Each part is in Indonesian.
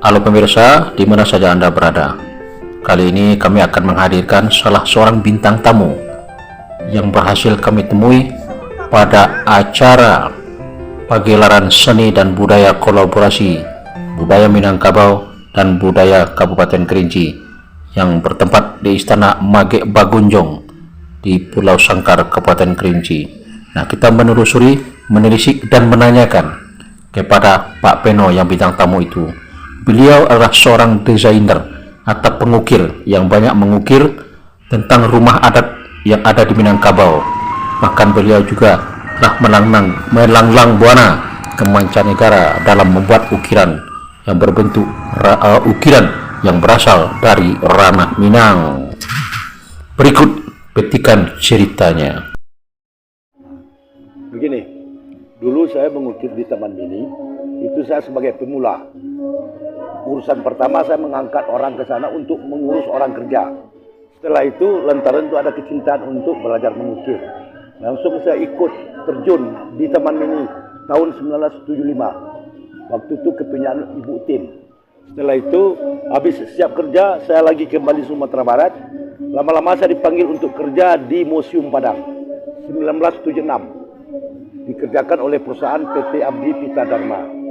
Halo pemirsa, di mana saja Anda berada. Kali ini kami akan menghadirkan salah seorang bintang tamu yang berhasil kami temui pada acara pagelaran seni dan budaya kolaborasi budaya Minangkabau dan budaya Kabupaten Kerinci yang bertempat di Istana Magek Bagunjong di Pulau Sangkar, Kabupaten Kerinci. Nah, kita menelusuri, menelisik dan menanyakan kepada Pak Peno yang bintang tamu itu. Beliau adalah seorang desainer atau pengukir yang banyak mengukir tentang rumah adat yang ada di Minangkabau. Bahkan beliau juga telah melanglang buana ke mancanegara dalam membuat ukiran yang berbentuk ukiran yang berasal dari ranah Minang. Berikut petikan ceritanya. Begini, dulu saya mengukir di Taman Mini, itu saya sebagai pemula. Urusan pertama saya mengangkat orang ke sana untuk mengurus orang kerja. Setelah itu lantaran itu ada kecintaan untuk belajar mengukir. Langsung saya ikut terjun di Taman Mini tahun 1975. Waktu itu kepunyaan Ibu Tin. Setelah itu habis siap kerja saya lagi kembali Sumatera Barat. Lama-lama saya dipanggil untuk kerja di Museum Padang 1976. Dikerjakan oleh perusahaan PT Abdi Pita Dharma.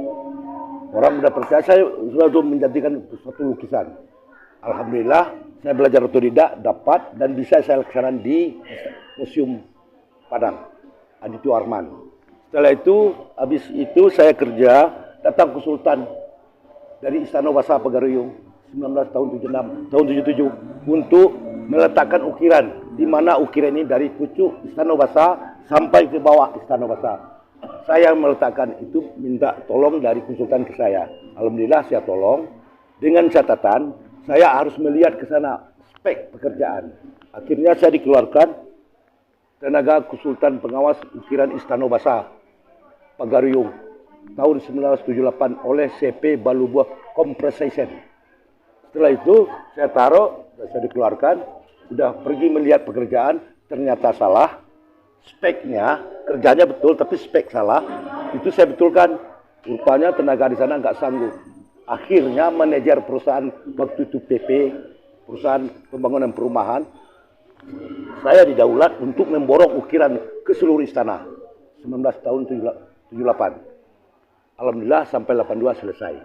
Orang sudah percaya saya sudah menjadikan suatu lukisan. Alhamdulillah saya belajar otodidak, dapat dan bisa saya laksanakan di Museum Padang Adityo Arman. Setelah itu, habis itu saya kerja, datang konsultan dari Istana Wasa Pagaruyung 19 tahun 76, tahun 77 untuk meletakkan ukiran di mana ukiran ini dari pucuk Istana Wasa sampai ke bawah Istana Wasa. Saya meletakkan itu, minta tolong dari konsultan ke saya. Alhamdulillah saya tolong. Dengan catatan, saya harus melihat ke sana spek pekerjaan. Akhirnya saya dikeluarkan tenaga konsultan pengawas ukiran Istana Wasa Pagaruyung tahun 1978 oleh CP Balubuah Compression. Setelah itu saya taruh, saya dikeluarkan, sudah pergi melihat pekerjaan, ternyata salah. Speknya, kerjanya betul tapi spek salah. Itu saya betulkan. Rupanya tenaga di sana nggak sanggup. Akhirnya manajer perusahaan waktu itu PP, perusahaan pembangunan perumahan, saya didaulat untuk memborong ukiran ke seluruh istana. 19 tahun 78. Alhamdulillah sampai 82 selesai.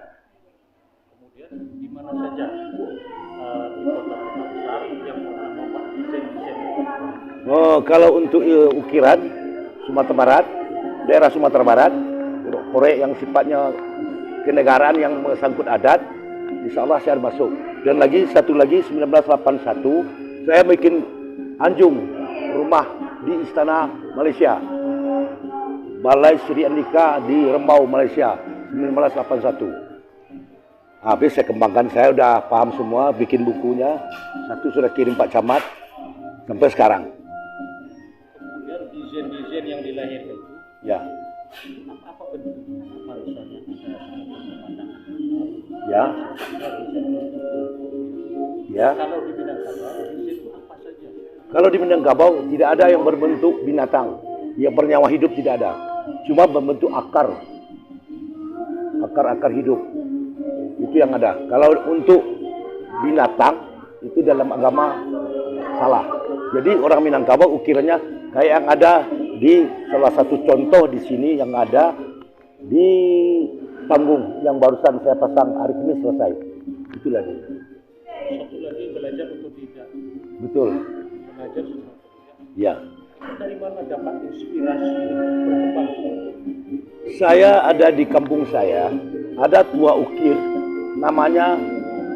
Kemudian di mana saja di kota-kota besar yang pernah membuat desain-desain? Oh, kalau untuk ukiran Sumatera Barat, daerah Sumatera Barat, proyek yang sifatnya kenegaraan yang menyangkut adat, insya Allah saya masuk. Dan lagi satu lagi 1981 saya bikin anjung rumah di Istana Malaysia, Balai Sri Andika di Rembau Malaysia 1981. Habis saya kembangkan, saya udah paham semua, bikin bukunya, satu sudah kirim Pak Camat sampai sekarang. Kemudian desain-desain yang dilahirkan itu, Ya, apa bentuknya? Apa misalnya pemandangan? ya, ya. Kalau di Minangkabau, desain itu apa saja? Kalau di Minangkabau tidak ada yang berbentuk binatang, yang bernyawa hidup tidak ada. Cuma berbentuk akar hidup. Itu yang ada. Kalau untuk binatang, itu dalam agama salah. Jadi orang Minangkabau ukirannya kayak yang ada di salah satu contoh di sini yang ada di panggung yang barusan saya pasang hari ini selesai. Itulah dia. Satu lagi belajar untuk tidak. Betul. Belajar sesuatu. Ya. Dari mana dapat inspirasi berkembang seperti itu? Saya ada di kampung saya, ada tua ukir namanya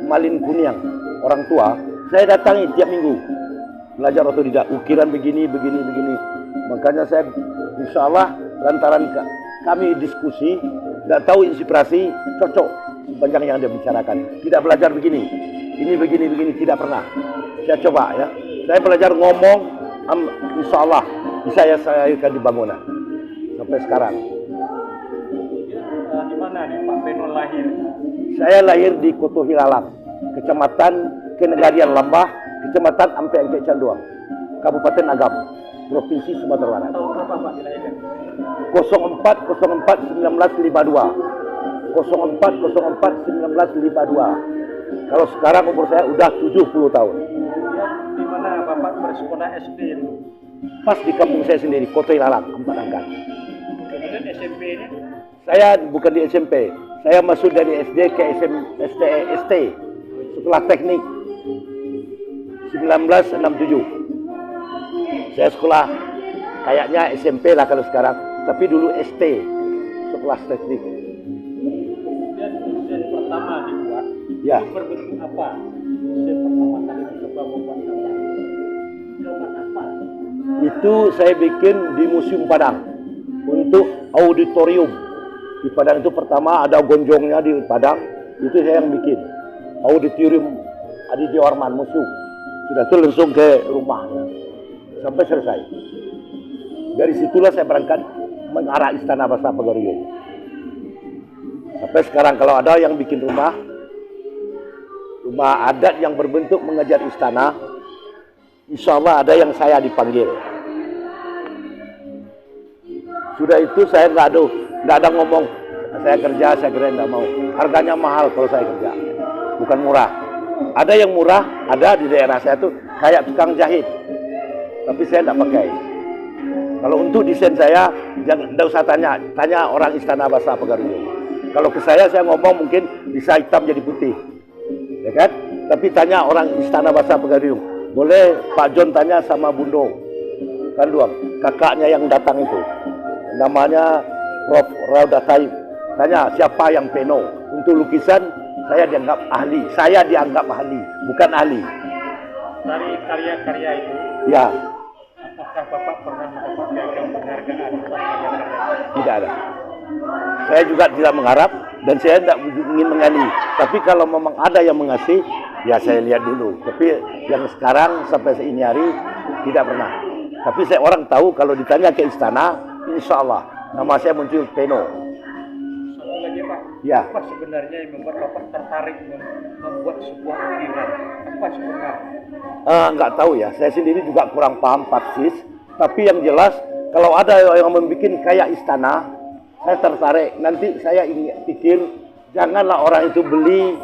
Malin Kuniang, orang tua. Saya datangi tiap minggu, belajar otodidak, ukiran begini. Makanya saya insya Allah lantaran kami diskusi, tidak tahu inspirasi, cocok sepanjang yang dia bicarakan. Tidak belajar begini, ini begini, tidak pernah. Saya coba ya, saya belajar ngomong, insya Allah bisa saya akan di bangunan sampai sekarang. Di mana nih Pak Peno lahir? Saya lahir di Koto Hilalang, Kecamatan Kenegarian Lambah, Kecamatan Ampe Angke Canduang, Kabupaten Agam, Provinsi Sumatera Barat. Tahun berapa Pak dilahirkan? 04/04/1952. 04/04/1952. Kalau sekarang umur saya udah 70 tahun. Kemudian di mana Bapak bersekolah SD itu? Pas di kampung saya sendiri, Kota Ilalang, Empat Angkat. Kemudian SMP ini? Saya bukan di SMP, saya masuk dari SD ke ST, Sekolah Teknik 1967. Saya sekolah kayaknya SMP lah kalau sekarang, tapi dulu ST, Sekolah Teknik. Kemudian desain pertama dibuat, Ya. itu berbentuk apa? Desain pertama kali dicoba membuat gambar. Gambar apa? Itu saya bikin di Museum Padang untuk auditorium. Di Padang itu pertama ada gonjongnya di Padang, itu saya yang bikin. Auditorium Aditya Warman Museum. Sudah itu langsung ke rumahnya sampai selesai. Dari situlah saya berangkat mengarah Istana Bahasa Pagariung. Sampai sekarang kalau ada yang bikin rumah adat yang berbentuk mengejar istana, insya Allah ada yang saya dipanggil. Sudah itu saya nggak ada ngomong saya kerja, saya kira nggak mau. Harganya mahal kalau saya kerja, bukan murah. Ada yang murah, ada di daerah saya tuh kayak tukang jahit, tapi saya nggak pakai. Kalau untuk desain saya, jangan usah tanya orang Istana Bahasa Pagariung. Kalau ke saya ngomong mungkin bisa hitam jadi putih, ya kan? Tapi tanya orang Istana Bahasa Pagariung. Boleh Pak John tanya sama Bundo, kan doang, kakaknya yang datang itu. Namanya Prof. Rauda Taib. Tanya siapa yang peno. Untuk lukisan saya dianggap ahli, bukan ahli. Dari karya-karya itu, Ya, apakah Bapak pernah mendapat piagam penghargaan atas karya-karya? tidak ada. Saya juga tidak mengharap dan saya tidak ingin mengali. Tapi kalau memang ada yang mengasih, ya saya lihat dulu. Tapi yang sekarang sampai ini hari tidak pernah. Tapi saya orang tahu kalau ditanya ke istana, insya Allah nama saya muncul Peno. Satu lagi Pak, Ya. apa sebenarnya yang membuat Bapak tertarik membuat sebuah ukiran? Apa sebenarnya? Nggak tahu ya, saya sendiri juga kurang paham persis. Tapi yang jelas kalau ada yang membuat kayak istana, saya tertarik. Nanti saya ingin pikir janganlah orang itu beli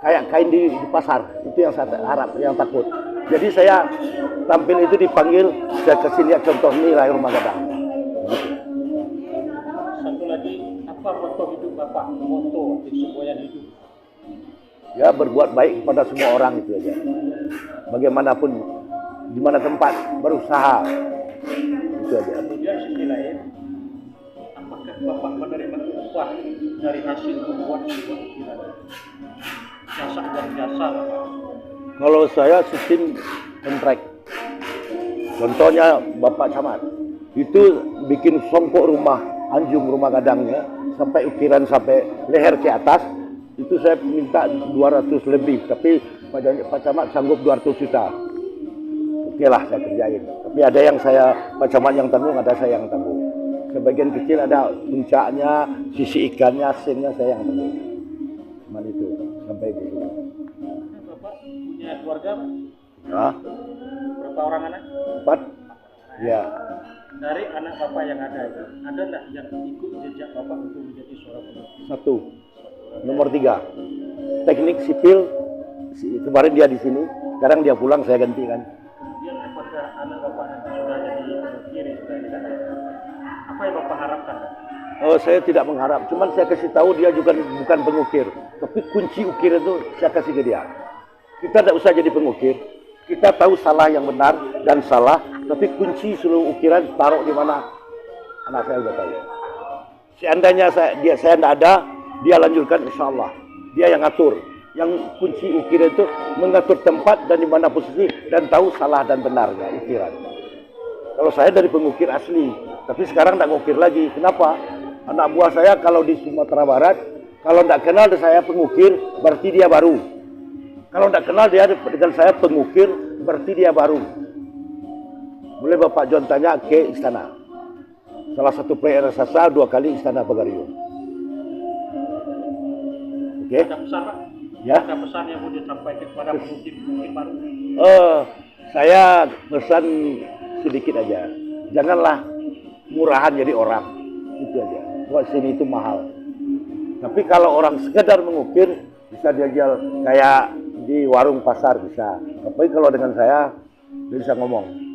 kayak kain di pasar. Itu yang saya harap, yang takut. Jadi saya tampil itu dipanggil, saya kasih lihat contoh ini lahir rumah gadang. Satu lagi, apa moto hidup Bapak? Moto di semboyan hidup. Ya, berbuat baik kepada semua orang itu aja. Bagaimanapun, di mana tempat, berusaha. Itu aja. Kemudian sisi lain, apakah Bapak menerima upah dari hasil membuat sebuah ukiran? Jasa dan jasa Bapak. Kalau saya sistem kontrak. Contohnya Bapak Camat, itu bikin songkok rumah, anjung rumah gadangnya, sampai ukiran sampai leher ke atas, itu saya minta 200 lebih, tapi Pak Camat sanggup 200 juta. Oke lah saya kerjain. Tapi ada yang Pak Camat yang tanggung, ada saya yang tanggung. Sebagian kecil ada puncaknya, sisi ikannya, asinnya saya yang tanggung. Cuman itu, sampai di situ. Bapak punya keluarga Pak? Hah? Berapa orang anak? 4? Ya. Dari anak Bapak yang ada itu, ada nggak yang ikut jejak Bapak untuk menjadi seorang pelukis? 1. Nomor 3. Teknik sipil. Kemarin dia di sini, sekarang dia pulang, saya gantikan. Kemudian apakah anak Bapak nanti sudah jadi pelukir, sudah tidak? Apa yang Bapak harapkan? Oh, saya tidak mengharap, cuman saya kasih tahu dia juga bukan pengukir. Tapi kunci ukir itu saya kasih ke dia. Kita tidak usah jadi pengukir. Kita tahu salah yang benar dan salah, tapi kunci seluruh ukiran taruh di mana. Anak saya sudah tahu. Seandainya saya tidak ada, dia lanjutkan insya Allah. Dia yang ngatur. Yang kunci ukiran itu mengatur tempat dan di mana posisi dan tahu salah dan benarnya ukiran. Kalau saya dari pengukir asli, tapi sekarang tidak ngukir lagi. Kenapa? Anak buah saya kalau di Sumatera Barat, kalau tidak kenal saya pengukir, berarti dia baru. Kalau tidak kenal dia dengan saya pengukir, berarti dia baru. Boleh Bapak John tanya ke istana. Salah satu player raksasa 2 kali Istana Pagariung. Oke? Ada pesan Pak? Ya. Ada pesan yang mau disampaikan kepada pengukir baru? Saya pesan sedikit aja. Janganlah murahan jadi orang. Itu aja. Kok sini itu mahal. Tapi kalau orang sekedar mengukir, bisa dia jual kayak di warung pasar bisa. Tapi kalau dengan saya, dia bisa ngomong.